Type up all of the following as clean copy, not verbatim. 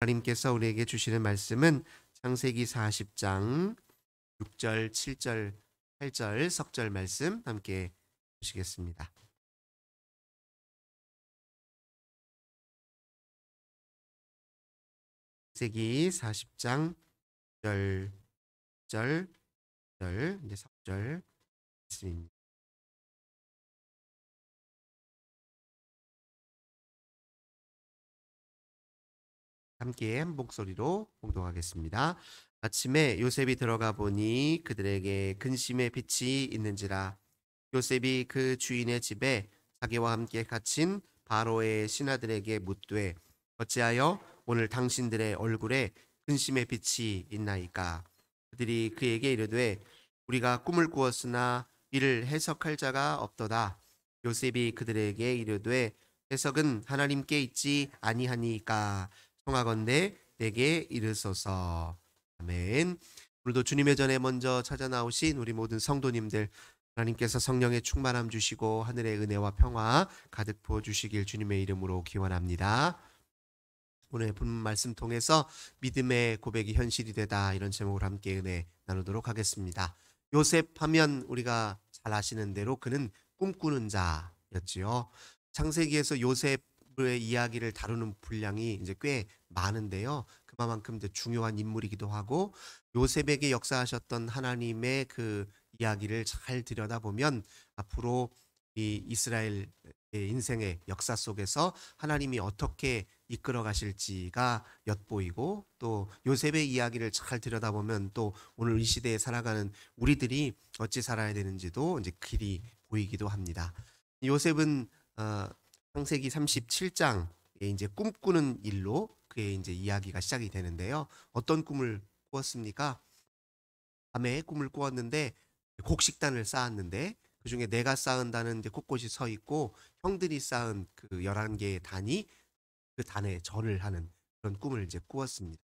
하나님께서 우리에게 주시는 말씀은 창세기 40장 6절, 7절, 8절 석절 말씀 함께 보시겠습니다. 창세기 40장 6절, 7절, 이제 석절 말씀입니다. 함께 한 목소리로 봉독하겠습니다. 아침에 요셉이 들어가 보니 그들에게 근심의 빛이 있는지라. 요셉이 그 주인의 집에 자기와 함께 갇힌 바로의 신하들에게 묻되 어찌하여 오늘 당신들의 얼굴에 근심의 빛이 있나이까. 그들이 그에게 이르되 우리가 꿈을 꾸었으나 이를 해석할 자가 없도다. 요셉이 그들에게 이르되 해석은 하나님께 있지 아니하니까 청하건대 내게 이르소서. 아멘. 오늘도 주님의 전에 먼저 찾아 나오신 우리 모든 성도님들, 하나님께서 성령의 충만함 주시고 하늘의 은혜와 평화 가득 부어 주시길 주님의 이름으로 기원합니다. 오늘 본 말씀 통해서 믿음의 고백이 현실이 되다, 이런 제목으로 함께 은혜 나누도록 하겠습니다. 요셉 하면 우리가 잘 아시는 대로 그는 꿈꾸는 자였지요. 창세기에서 요셉의 이야기를 다루는 분량이 이제 꽤 많은데요. 그만큼 이제 중요한 인물이기도 하고, 요셉에게 역사하셨던 하나님의 그 이야기를 잘 들여다보면 앞으로 이 이스라엘의 인생의 역사 속에서 하나님이 어떻게 이끌어 가실지가 엿보이고, 또 요셉의 이야기를 잘 들여다보면 또 오늘 이 시대에 살아가는 우리들이 어찌 살아야 되는지도 이제 길이 보이기도 합니다. 요셉은 창세기 37장에 이제 꿈꾸는 일로 그의 이제 이야기가 시작이 되는데요. 어떤 꿈을 꾸었습니까? 밤에 꿈을 꾸었는데 곡식단을 쌓았는데 그 중에 내가 쌓은 단은 이제 곳곳이 서 있고, 형들이 쌓은 그 11개의 단이 그 단에 절을 하는 그런 꿈을 이제 꾸었습니다.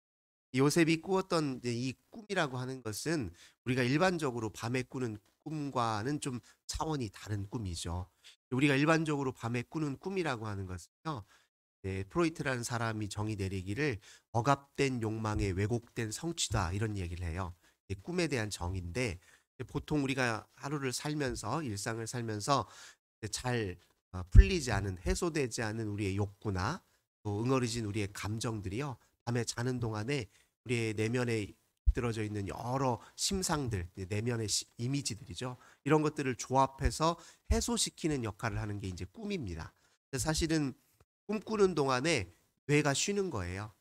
요셉이 꾸었던 이제 이 꿈이라고 하는 것은 우리가 일반적으로 밤에 꾸는 꿈과는 좀 차원이 다른 꿈이죠. 우리가 일반적으로 밤에 꾸는 꿈이라고 하는 것은요, 프로이트라는 사람이 정의 내리기를 억압된 욕망의 왜곡된 성취다, 이런 얘기를 해요. 꿈에 대한 정의인데, 보통 우리가 하루를 살면서 일상을 살면서 잘 풀리지 않은, 해소되지 않은 우리의 욕구나 또 응어리진 우리의 감정들이요, 밤에 자는 동안에 우리의 내면에 들어져 있는 여러 심상들, 내면의 이미지들이죠. 이런 것들을 조합해서 해소시키는 역할을 하는 게 이제 꿈입니다. 사실은 꿈꾸는 동안에 뇌가 쉬는 거예요.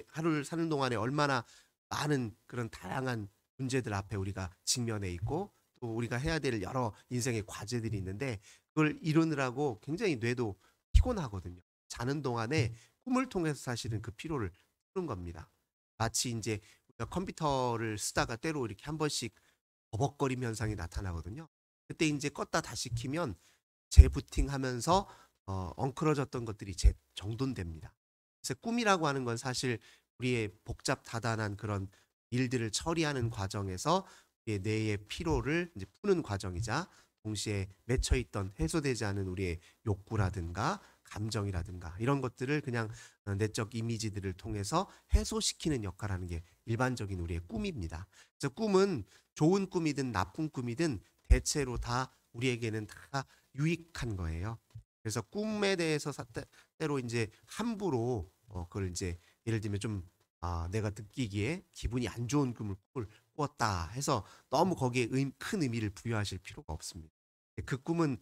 하루를 사는 동안에 얼마나 많은 그런 다양한 문제들 앞에 우리가 직면해 있고, 또 우리가 해야 될 여러 인생의 과제들이 있는데 그걸 이루느라고 굉장히 뇌도 피곤하거든요. 자는 동안에 꿈을 통해서 사실은 그 피로를 푸는 겁니다. 마치 이제 우리가 컴퓨터를 쓰다가 때로 이렇게 한 번씩 버벅거림 현상이 나타나거든요. 그때 이제 껐다 다시 키면 재부팅하면서 엉클어졌던 것들이 정돈됩니다. 그래서 꿈이라고 하는 건 사실 우리의 복잡 다단한 그런 일들을 처리하는 과정에서 우리의 뇌의 피로를 이제 푸는 과정이자, 동시에 맺혀 있던 해소되지 않은 우리의 욕구라든가 감정이라든가 이런 것들을 그냥 내적 이미지들을 통해서 해소시키는 역할을 하는 게 일반적인 우리의 꿈입니다. 그래서 꿈은 좋은 꿈이든 나쁜 꿈이든 대체로 다 우리에게는 다 유익한 거예요. 그래서 꿈에 대해서 때로 이제 함부로 그걸 이제 예를 들면 좀 내가 느끼기에 기분이 안 좋은 꿈을 꾸었다 해서 너무 거기에 큰 의미를 부여하실 필요가 없습니다. 그 꿈은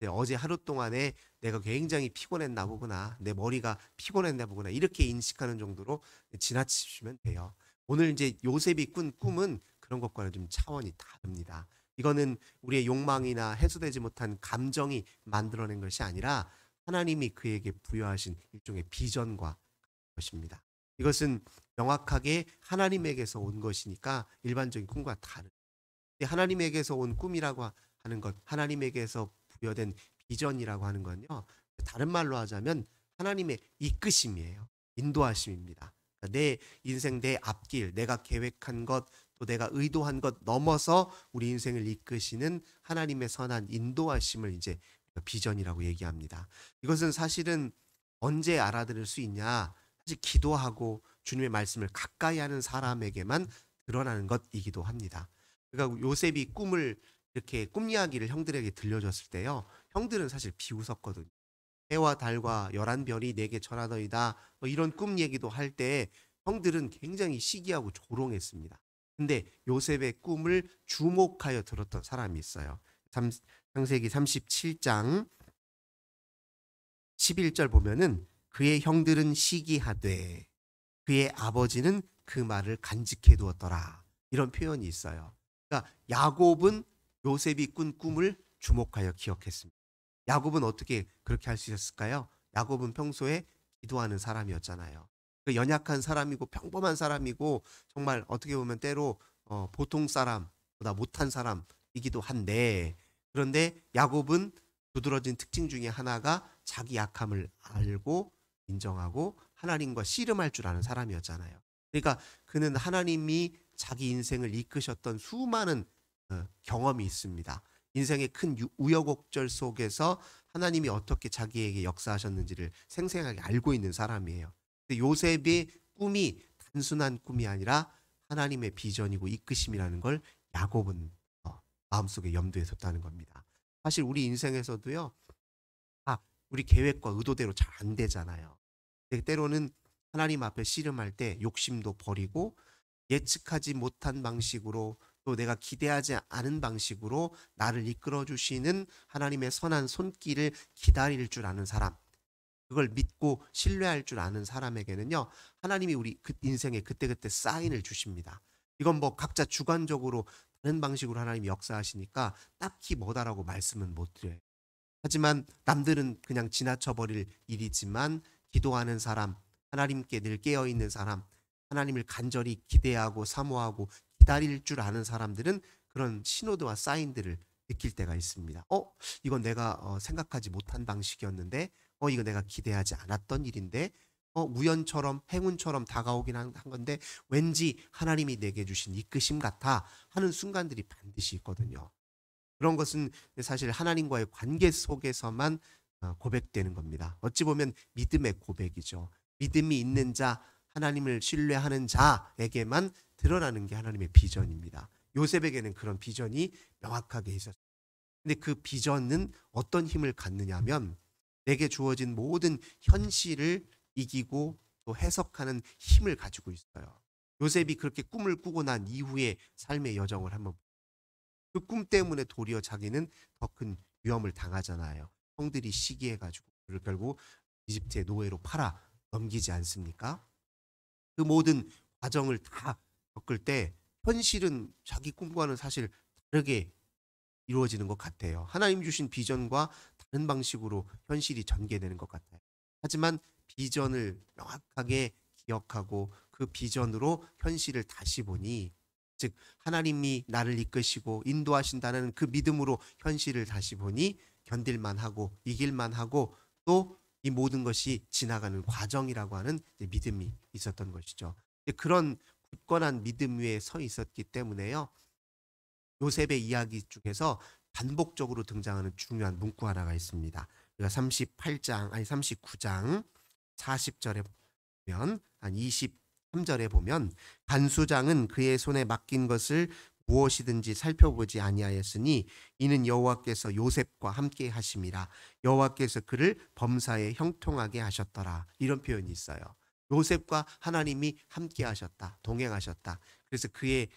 어제 하루 동안에 내가 굉장히 피곤했나 보구나, 내 머리가 피곤했나 보구나, 이렇게 인식하는 정도로 지나치시면 돼요. 오늘 이제 요셉이 꾼 꿈은 그런 것과는 좀 차원이 다릅니다. 이거는 우리의 욕망이나 해소되지 못한 감정이 만들어낸 것이 아니라 하나님이 그에게 부여하신 일종의 비전과 것입니다. 이것은 명확하게 하나님에게서 온 것이니까 일반적인 꿈과 다른, 하나님에게서 온 꿈이라고 하는 것, 하나님에게서 부여된 비전이라고 하는 건요, 다른 말로 하자면 하나님의 이끄심이에요. 인도하심입니다. 그러니까 내 인생, 내 앞길, 내가 계획한 것, 또 내가 의도한 것 넘어서 우리 인생을 이끄시는 하나님의 선한 인도하심을 이제 비전이라고 얘기합니다. 이것은 사실은 언제 알아들을 수 있냐? 사실 기도하고 주님의 말씀을 가까이 하는 사람에게만 드러나는 것이기도 합니다. 그러니까 요셉이 꿈을 이렇게 꿈 이야기를 형들에게 들려줬을 때요. 형들은 사실 비웃었거든요. 해와 달과 열한 별이 내게 절하더이다. 뭐 이런 꿈 얘기도 할 때 형들은 굉장히 시기하고 조롱했습니다. 근데 요셉의 꿈을 주목하여 들었던 사람이 있어요. 창세기 37장 11절 보면은 그의 형들은 시기하되 그의 아버지는 그 말을 간직해 두었더라. 이런 표현이 있어요. 그러니까 야곱은 요셉이 꾼 꿈을 주목하여 기억했습니다. 야곱은 어떻게 그렇게 할 수 있었을까요? 야곱은 평소에 기도하는 사람이었잖아요. 그 연약한 사람이고 평범한 사람이고 정말 어떻게 보면 때로 보통 사람보다 못한 사람이기도 한데 그런데 야곱은 두드러진 특징 중에 하나가 자기 약함을 알고 인정하고 하나님과 씨름할 줄 아는 사람이었잖아요. 그러니까 그는 하나님이 자기 인생을 이끄셨던 수많은 경험이 있습니다. 인생의 큰 우여곡절 속에서 하나님이 어떻게 자기에게 역사하셨는지를 생생하게 알고 있는 사람이에요. 근데 요셉의 꿈이 단순한 꿈이 아니라 하나님의 비전이고 이끄심이라는 걸 야곱은 마음속에 염두에 뒀다는 겁니다. 사실 우리 인생에서도요. 우리 계획과 의도대로 잘 안 되잖아요. 때로는 하나님 앞에 씨름할 때 욕심도 버리고 예측하지 못한 방식으로 또 내가 기대하지 않은 방식으로 나를 이끌어 주시는 하나님의 선한 손길을 기다릴 줄 아는 사람, 그걸 믿고 신뢰할 줄 아는 사람에게는요, 하나님이 우리 인생에 그때그때 사인을 주십니다. 이건 뭐 각자 주관적으로 다른 방식으로 하나님이 역사하시니까 딱히 뭐다라고 말씀은 못 드려요. 하지만 남들은 그냥 지나쳐 버릴 일이지만 기도하는 사람, 하나님께 늘 깨어 있는 사람, 하나님을 간절히 기대하고 사모하고 기다릴 줄 아는 사람들은 그런 신호도와 사인들을 느낄 때가 있습니다. 이건 내가 생각하지 못한 방식이었는데, 이거 내가 기대하지 않았던 일인데, 우연처럼 행운처럼 다가오긴 한 건데 왠지 하나님이 내게 주신 이끄심 같아 하는 순간들이 반드시 있거든요. 그런 것은 사실 하나님과의 관계 속에서만 고백되는 겁니다. 어찌 보면 믿음의 고백이죠. 믿음이 있는 자, 하나님을 신뢰하는 자에게만 드러나는 게 하나님의 비전입니다. 요셉에게는 그런 비전이 명확하게 있었어요. 근데 그 비전은 어떤 힘을 갖느냐 하면 내게 주어진 모든 현실을 이기고 또 해석하는 힘을 가지고 있어요. 요셉이 그렇게 꿈을 꾸고 난 이후의 삶의 여정을 한번 그 꿈 때문에 도리어 자기는 더 큰 위험을 당하잖아요. 형들이 시기해가지고 그를 결국 이집트의 노예로 팔아 넘기지 않습니까? 그 모든 과정을 다 겪을 때 현실은 자기 꿈과는 사실 다르게 이루어지는 것 같아요. 하나님 주신 비전과 다른 방식으로 현실이 전개되는 것 같아요. 하지만 비전을 명확하게 기억하고 그 비전으로 현실을 다시 보니 즉 하나님이 나를 이끄시고 인도하신다는 그 믿음으로 현실을 다시 보니 견딜만 하고 이길만 하고 또 이 모든 것이 지나가는 과정이라고 하는 믿음이 있었던 것이죠. 그런 굳건한 믿음 위에 서 있었기 때문에요. 요셉의 이야기 중에서 반복적으로 등장하는 중요한 문구 하나가 있습니다. 우리가 38장 아니 39장 40절에 보면 한 23절에 보면 간수장은 그의 손에 맡긴 것을 무엇이든지 살펴보지 아니하였으니 이는 여호와께서 요셉과 함께 하심이라 여호와께서 그를 범사에 형통하게 하셨더라. 이런 표현이 있어요. 요셉과 하나님이 함께 하셨다. 동행하셨다. 그래서 그의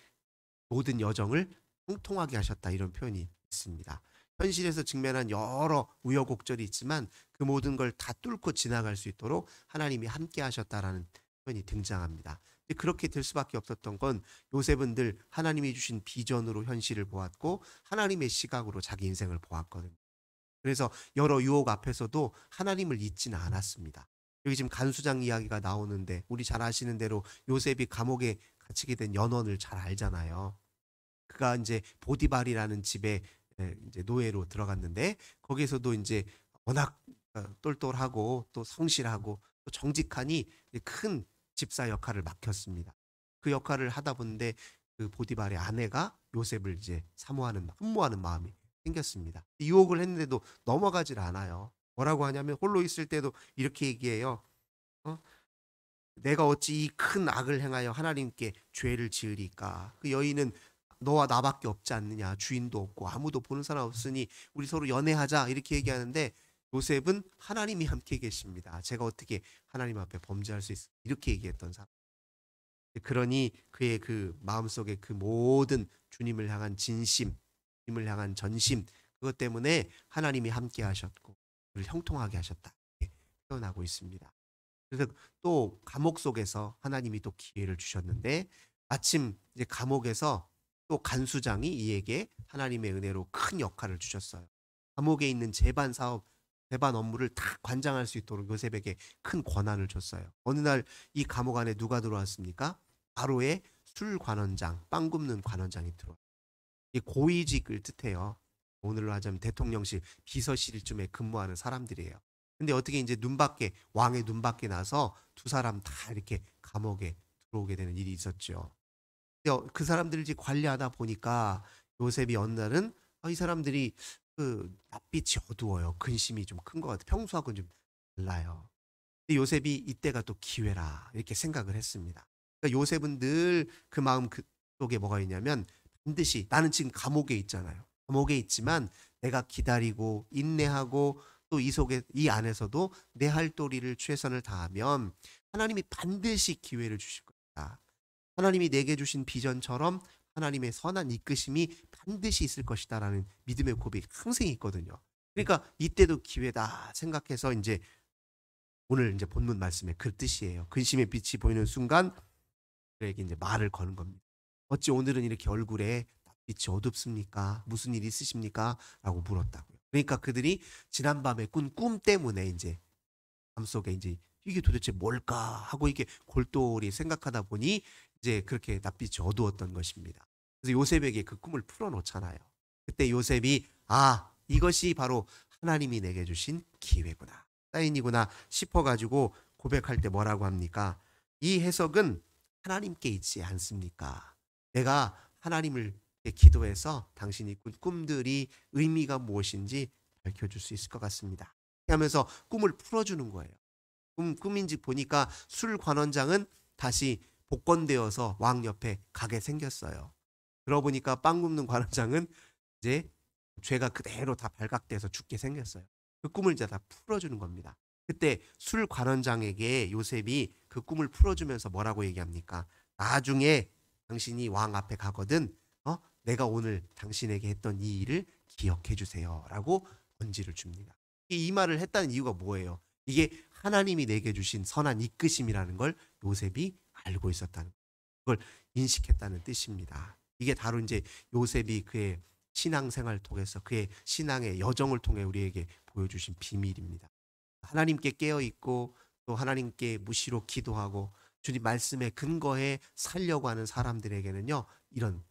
모든 여정을 통통하게 하셨다 이런 표현이 있습니다. 현실에서 직면한 여러 우여곡절이 있지만 그 모든 걸 다 뚫고 지나갈 수 있도록 하나님이 함께 하셨다라는 표현이 등장합니다. 그렇게 될 수밖에 없었던 건 요셉은 늘 하나님이 주신 비전으로 현실을 보았고 하나님의 시각으로 자기 인생을 보았거든요. 그래서 여러 유혹 앞에서도 하나님을 잊지는 않았습니다. 여기 지금 간수장 이야기가 나오는데 우리 잘 아시는 대로 요셉이 감옥에 갇히게 된 연원을 잘 알잖아요. 그가 이제 보디발이라는 집에 이제 노예로 들어갔는데 거기에서도 이제 워낙 똘똘하고 또 성실하고 또 정직하니 큰 집사 역할을 맡겼습니다. 그 역할을 하다 보는데 그 보디발의 아내가 요셉을 이제 사모하는 흠모하는 마음이 생겼습니다. 유혹을 했는데도 넘어가질 않아요. 뭐라고 하냐면 홀로 있을 때도 이렇게 얘기해요. 어? 내가 어찌 이 큰 악을 행하여 하나님께 죄를 지으리까? 그 여인은 너와 나밖에 없지 않느냐? 주인도 없고 아무도 보는 사람 없으니 우리 서로 연애하자 이렇게 얘기하는데 요셉은 하나님이 함께 계십니다. 제가 어떻게 하나님 앞에 범죄할 수 있어? 이렇게 얘기했던 사람. 그러니 그의 그 마음속에 그 모든 주님을 향한 진심, 주님을 향한 전심, 그것 때문에 하나님이 함께 하셨고 그를 형통하게 하셨다. 이렇게 표현하고 있습니다. 그래서 또 감옥 속에서 하나님이 또 기회를 주셨는데 마침 이제 감옥에서 또 간수장이 이에게 하나님의 은혜로 큰 역할을 주셨어요. 감옥에 있는 재반 사업, 재반 업무를 다 관장할 수 있도록 요셉에게 큰 권한을 줬어요. 어느 날 이 감옥 안에 누가 들어왔습니까? 바로의 술 관원장, 빵 굽는 관원장이 들어와요. 이 고위직을 뜻해요. 오늘로 하자면 대통령실 비서실쯤에 근무하는 사람들이에요. 근데 어떻게 이제 눈밖에 왕의 눈밖에 나서 두 사람 다 이렇게 감옥에 들어오게 되는 일이 있었죠. 그 사람들을 이제 관리하다 보니까 요셉이 어느 날은 이 사람들이 그 낯빛이 어두워요. 근심이 좀 큰 것 같아요. 평소하고는 좀 달라요. 근데 요셉이 이때가 또 기회라 이렇게 생각을 했습니다. 그러니까 요셉은 늘 그 마음 그 속에 뭐가 있냐면 반드시 나는 지금 감옥에 있잖아요. 감옥에 있지만 내가 기다리고 인내하고 또 이 속에 이 안에서도 내 할 도리를 최선을 다하면 하나님이 반드시 기회를 주실 것이다. 하나님이 내게 주신 비전처럼 하나님의 선한 이끄심이 반드시 있을 것이다라는 믿음의 고백이 항상 있거든요. 그러니까 이때도 기회다 생각해서 이제 오늘 이제 본문 말씀의 그 뜻이에요. 근심의 빛이 보이는 순간 그에게 이제 말을 거는 겁니다. 어찌 오늘은 이렇게 얼굴에 빛이 어둡습니까? 무슨 일 있으십니까? 라고 물었다고요. 그러니까 그들이 지난밤에 꾼 꿈 때문에 이제 마음속에 이제 이게 도대체 뭘까 하고 이게 골똘히 생각하다 보니 이제 그렇게 낯빛이 어두웠던 것입니다. 그래서 요셉에게 그 꿈을 풀어놓잖아요. 그때 요셉이 이것이 바로 하나님이 내게 주신 기회구나. 사인이구나 싶어가지고 고백할 때 뭐라고 합니까? 이 해석은 하나님께 있지 않습니까? 내가 하나님을 기도해서 당신이 꾼 꿈들이 의미가 무엇인지 밝혀줄 수 있을 것 같습니다. 하면서 꿈을 풀어주는 거예요. 꿈인지 보니까 술 관원장은 다시 복권되어서 왕 옆에 가게 생겼어요. 그러고 보니까 빵 굽는 관원장은 이제 죄가 그대로 다 발각돼서 죽게 생겼어요. 그 꿈을 이제 다 풀어주는 겁니다. 그때 술 관원장에게 요셉이 그 꿈을 풀어주면서 뭐라고 얘기합니까? 나중에 당신이 왕 앞에 가거든, 내가 오늘 당신에게 했던 이 일을 기억해 주세요라고 언지를 줍니다. 이 말을 했다는 이유가 뭐예요? 이게 하나님이 내게 주신 선한 이끄심이라는 걸 요셉이 알고 있었다는 그걸 인식했다는 뜻입니다. 이게 바로 이제 요셉이 그의 신앙생활을 통해서 그의 신앙의 여정을 통해 우리에게 보여주신 비밀입니다. 하나님께 깨어 있고 또 하나님께 무시로 기도하고 주님 말씀에 근거해 살려고 하는 사람들에게는요, 이런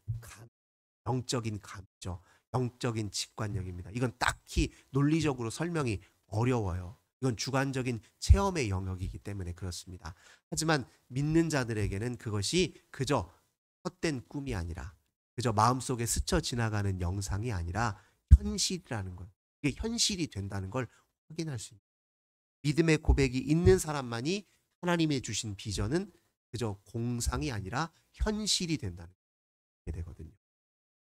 영적인 감죠. 영적인 직관력입니다. 이건 딱히 논리적으로 설명이 어려워요. 이건 주관적인 체험의 영역이기 때문에 그렇습니다. 하지만 믿는 자들에게는 그것이 그저 헛된 꿈이 아니라 그저 마음속에 스쳐 지나가는 영상이 아니라 현실이라는 것. 이게 현실이 된다는 걸 확인할 수 있습니다. 믿음의 고백이 있는 사람만이 하나님의 주신 비전은 그저 공상이 아니라 현실이 된다는 게 되거든요.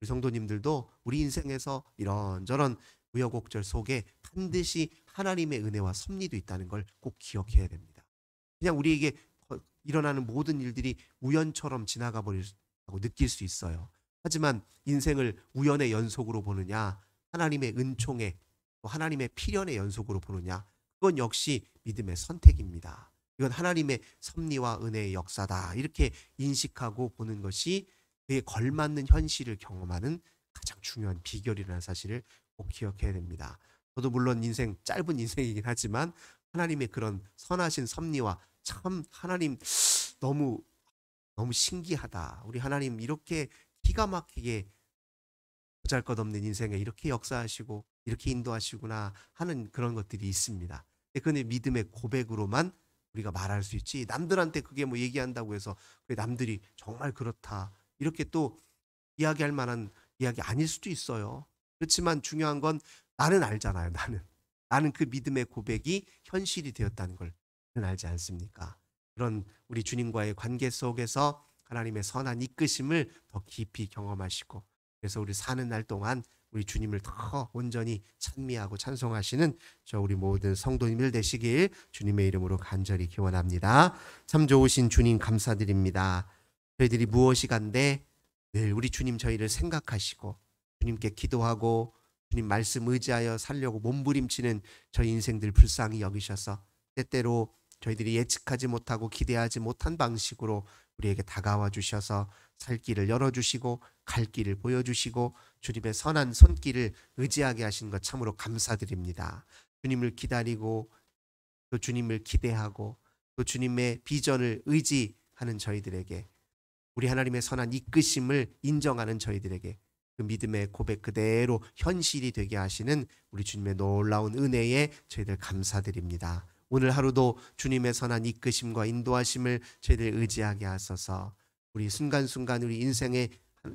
우리 성도님들도 우리 인생에서 이런저런 우여곡절 속에 반드시 하나님의 은혜와 섭리도 있다는 걸 꼭 기억해야 됩니다. 그냥 우리에게 일어나는 모든 일들이 우연처럼 지나가 버리고 느낄 수 있어요. 하지만 인생을 우연의 연속으로 보느냐, 하나님의 은총의 또 하나님의 필연의 연속으로 보느냐, 그건 역시 믿음의 선택입니다. 이건 하나님의 섭리와 은혜의 역사다. 이렇게 인식하고 보는 것이 그에 걸맞는 현실을 경험하는 가장 중요한 비결이라는 사실을 꼭 기억해야 됩니다. 저도 물론 인생 짧은 인생이긴 하지만 하나님의 그런 선하신 섭리와 참 하나님 너무 너무 신기하다. 우리 하나님 이렇게 기가 막히게 보잘것없는 인생에 이렇게 역사하시고 이렇게 인도하시구나 하는 그런 것들이 있습니다. 그런데 믿음의 고백으로만 우리가 말할 수 있지 남들한테 그게 뭐 얘기한다고 해서 남들이 정말 그렇다 이렇게 또 이야기할 만한 이야기 아닐 수도 있어요. 그렇지만 중요한 건 나는 알잖아요. 나는 그 믿음의 고백이 현실이 되었다는 걸 알지 않습니까? 그런 우리 주님과의 관계 속에서 하나님의 선한 이끄심을 더 깊이 경험하시고, 그래서 우리 사는 날 동안 우리 주님을 더 온전히 찬미하고 찬송하시는 저 우리 모든 성도님들 되시길 주님의 이름으로 간절히 기원합니다. 참 좋으신 주님 감사드립니다. 저희들이 무엇이 간데 늘 우리 주님 저희를 생각하시고 주님께 기도하고 주님 말씀 의지하여 살려고 몸부림치는 저희 인생들 불쌍히 여기셔서 때때로 저희들이 예측하지 못하고 기대하지 못한 방식으로 우리에게 다가와 주셔서 살 길을 열어주시고 갈 길을 보여주시고 주님의 선한 손길을 의지하게 하신 것 참으로 감사드립니다. 주님을 기다리고 또 주님을 기대하고 또 주님의 비전을 의지하는 저희들에게, 우리 하나님의 선한 이끄심을 인정하는 저희들에게 그 믿음의 고백 그대로 현실이 되게 하시는 우리 주님의 놀라운 은혜에 저희들 감사드립니다. 오늘 하루도 주님의 선한 이끄심과 인도하심을 저희들 의지하게 하소서. 우리 순간순간 우리 인생에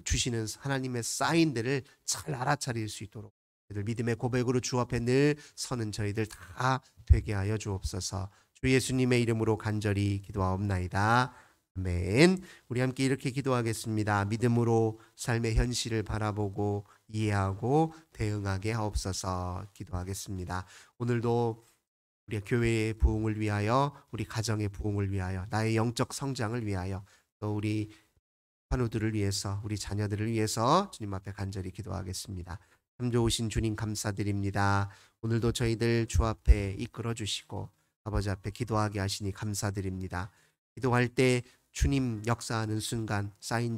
주시는 하나님의 사인들을 잘 알아차릴 수 있도록 저희들 믿음의 고백으로 주 앞에 늘 서는 저희들 다 되게 하여 주옵소서. 주 예수님의 이름으로 간절히 기도하옵나이다. 아멘. 우리 함께 이렇게 기도하겠습니다. 믿음으로 삶의 현실을 바라보고 이해하고 대응하게 하옵소서. 기도하겠습니다. 오늘도 우리 교회의 부흥을 위하여, 우리 가정의 부흥을 위하여, 나의 영적 성장을 위하여, 또 우리 환우들을 위해서, 우리 자녀들을 위해서 주님 앞에 간절히 기도하겠습니다. 참 좋으신 주님 감사드립니다. 오늘도 저희들 주 앞에 이끌어 주시고 아버지 앞에 기도하게 하시니 감사드립니다. 기도할 때 주님 역사하는 순간 사인